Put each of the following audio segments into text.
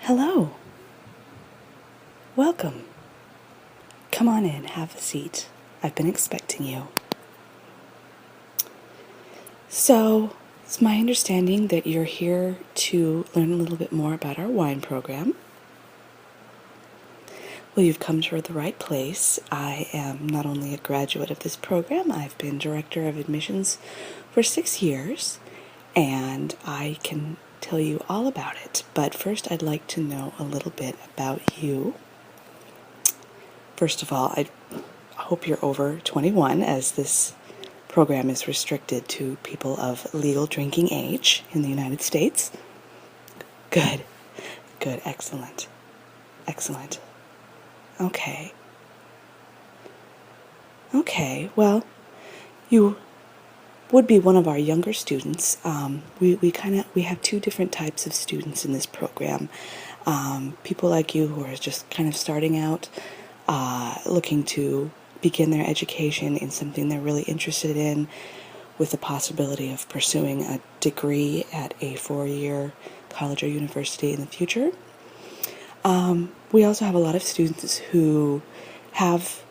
Hello. Welcome. Come on in, have a seat. I've been expecting you. So, it's my understanding that you're here to learn a little bit more about our wine program. Well, you've come to the right place. I am not only a graduate of this program, I've been director of admissions for 6 years, and I can tell you all about it. But first, I'd like to know a little bit about you. First of all, I hope you're over 21, as this program is restricted to people of legal drinking age in the United States. Good, excellent. Okay, well, you would be one of our younger students. We have two different types of students in this program. People like you who are just kind of starting out, looking to begin their education in something they're really interested in, with the possibility of pursuing a degree at a 4-year college or university in the future. We also have a lot of students who have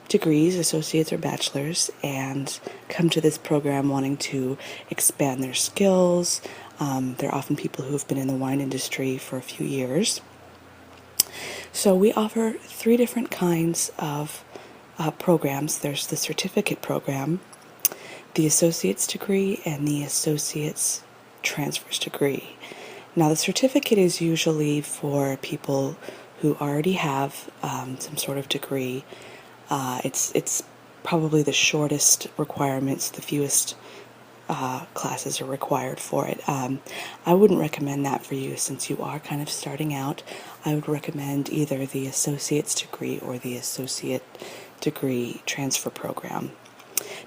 degrees, associates or bachelors, and come to this program wanting to expand their skills. They're often people who have been in the wine industry for a few years. So we offer 3 different kinds of programs. There's the certificate program, the associate's degree, and the associate's transfer's degree. Now, the certificate is usually for people who already have some sort of degree. It's probably the shortest requirements, the fewest classes are required for it. I wouldn't recommend that for you since you are kind of starting out. I would recommend either the associate's degree or the associate degree transfer program.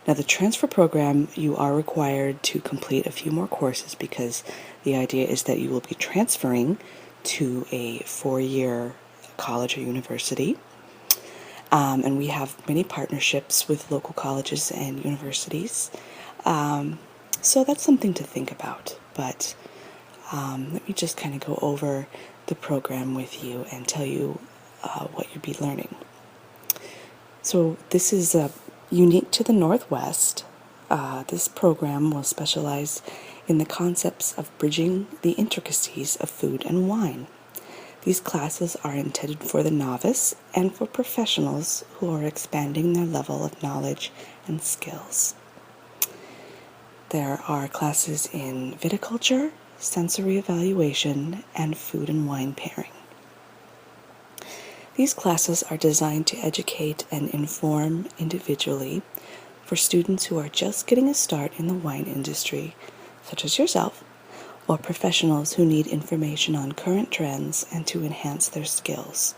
Now, the transfer program, you are required to complete a few more courses because the idea is that you will be transferring to a 4-year college or university. And we have many partnerships with local colleges and universities. So that's something to think about. But let me just kind of go over the program with you and tell you what you'll be learning. So this is unique to the Northwest. This program will specialize in the concepts of bridging the intricacies of food and wine. These classes are intended for the novice and for professionals who are expanding their level of knowledge and skills. There are classes in viticulture, sensory evaluation, and food and wine pairing. These classes are designed to educate and inform individually for students who are just getting a start in the wine industry, such as yourself, or professionals who need information on current trends and to enhance their skills.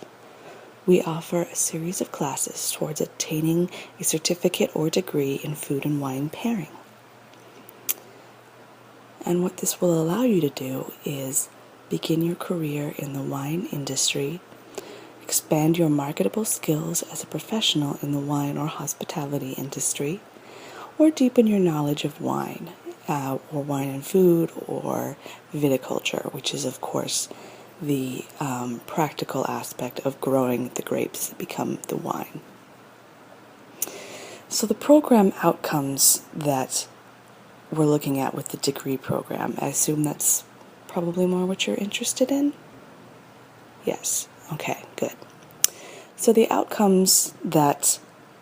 We offer a series of classes towards attaining a certificate or degree in food and wine pairing. And what this will allow you to do is begin your career in the wine industry, expand your marketable skills as a professional in the wine or hospitality industry, or deepen your knowledge of wine, or wine and food, or viticulture, which is, of course, the practical aspect of growing the grapes that become the wine. So the program outcomes that we're looking at with the degree program, I assume that's probably more what you're interested in? Yes. Okay, good. So the outcomes that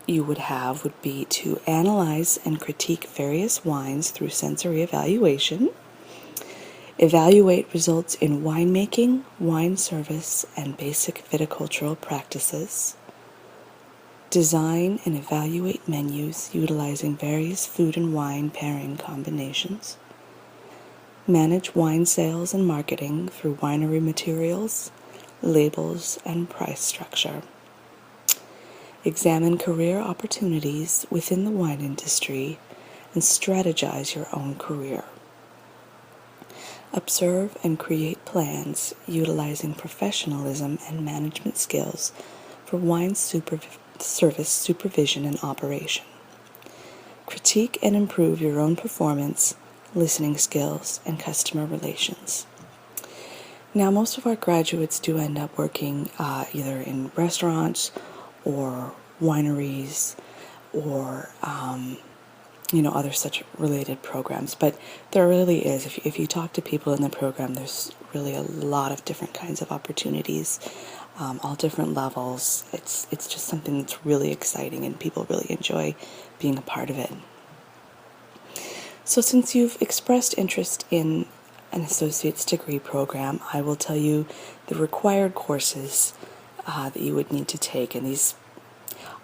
you would have would be to analyze and critique various wines through sensory evaluation, evaluate results in winemaking, wine service, and basic viticultural practices, design and evaluate menus utilizing various food and wine pairing combinations, manage wine sales and marketing through winery materials, labels, and price structure. Examine career opportunities within the wine industry and strategize your own career. Observe and create plans utilizing professionalism and management skills for wine service supervision and operation. Critique and improve your own performance, listening skills, and customer relations. Now, most of our graduates do end up working either in restaurants or wineries or other such related programs. But there really is, if you talk to people in the program, there's really a lot of different kinds of opportunities, all different levels. It's just something that's really exciting, and people really enjoy being a part of it. So since you've expressed interest in an associate's degree program, I will tell you the required courses that you would need to take, and these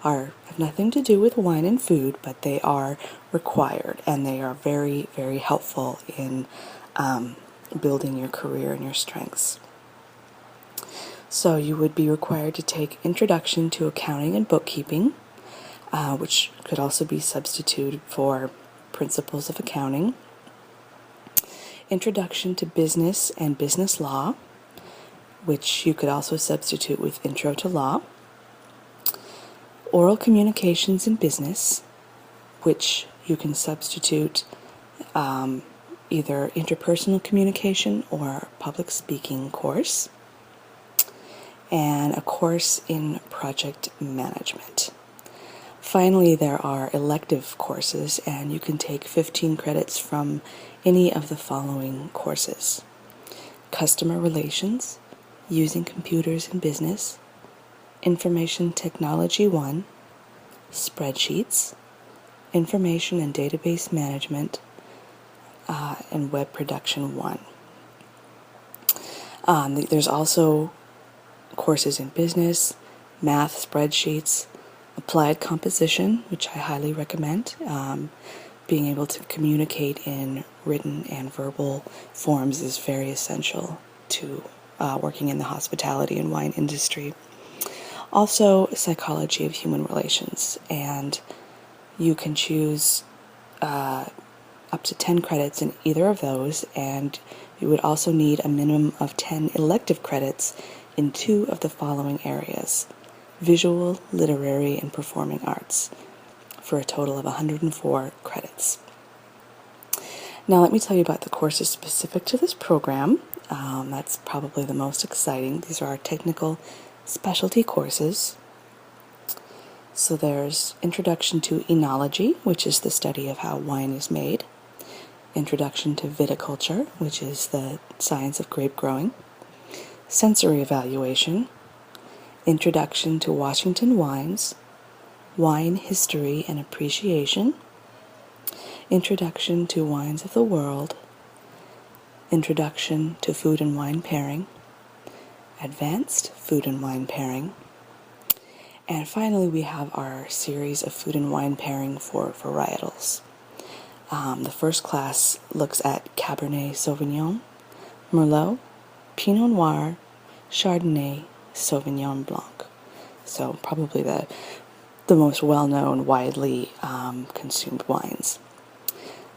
have nothing to do with wine and food, but they are required, and they are very, very helpful in building your career and your strengths. So you would be required to take Introduction to Accounting and Bookkeeping, which could also be substituted for Principles of Accounting, Introduction to Business and Business Law, which you could also substitute with Intro to Law, Oral Communications in Business, which you can substitute either interpersonal communication or public speaking course, and a course in project management. Finally, there are elective courses, and you can take 15 credits from any of the following courses: Customer Relations, Using Computers in Business, Information Technology 1, Spreadsheets, Information and Database Management, and Web Production 1. There's also courses in business, math, spreadsheets, applied composition, which I highly recommend. Being able to communicate in written and verbal forms is very essential to working in the hospitality and wine industry. Also, Psychology of Human Relations, and you can choose up to 10 credits in either of those, and you would also need a minimum of 10 elective credits in 2 of the following areas: Visual, Literary, and Performing Arts, for a total of 104 credits. Now let me tell you about the courses specific to this program. That's probably the most exciting. These are our technical specialty courses. So there's Introduction to Enology, which is the study of how wine is made. Introduction to Viticulture, which is the science of grape growing. Sensory Evaluation. Introduction to Washington Wines. Wine History and Appreciation. Introduction to Wines of the World. Introduction to Food and Wine Pairing. Advanced Food and Wine Pairing. And finally, we have our series of food and wine pairing for varietals. The first class looks at Cabernet Sauvignon, Merlot, Pinot Noir, Chardonnay, Sauvignon Blanc. So probably the most well-known, widely consumed wines.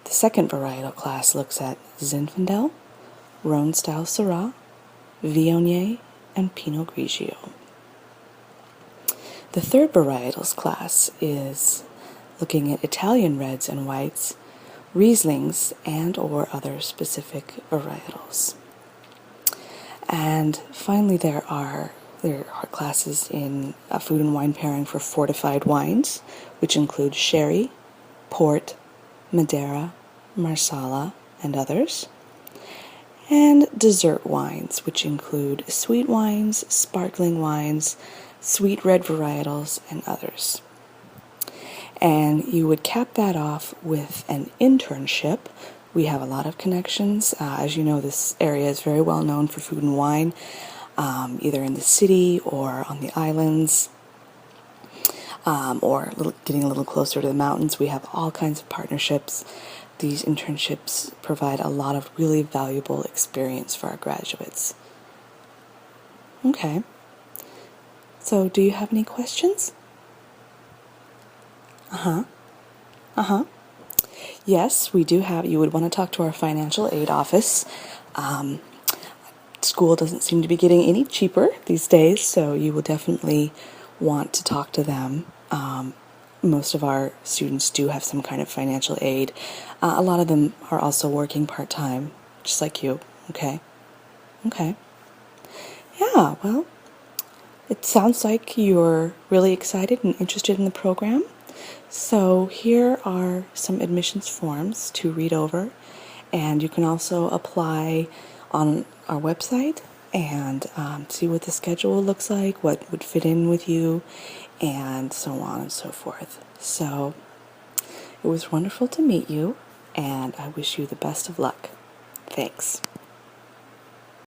The second varietal class looks at Zinfandel, Rhone-style Syrah, Viognier, and Pinot Grigio. The third varietals class is looking at Italian reds and whites, Rieslings, and or other specific varietals. And finally, there are classes in food and wine pairing for fortified wines, which include sherry, port, Madeira, Marsala, and others. And dessert wines, which include sweet wines, sparkling wines, sweet red varietals, and others. And you would cap that off with an internship. We have a lot of connections. As you know, this area is very well known for food and wine, either in the city or on the islands, or getting a little closer to the mountains. We have all kinds of partnerships. These internships provide a lot of really valuable experience for our graduates. Okay. So, do you have any questions? Yes, we do have. You would want to talk to our financial aid office. School doesn't seem to be getting any cheaper these days, so you will definitely want to talk to them. Most of our students do have some kind of financial aid. A lot of them are also working part-time, just like you. Okay. Yeah, well, it sounds like you're really excited and interested in the program. So here are some admissions forms to read over, and you can also apply on our website and see what the schedule looks like, what would fit in with you, and so on and so forth. So it was wonderful to meet you, and I wish you the best of luck. Thanks.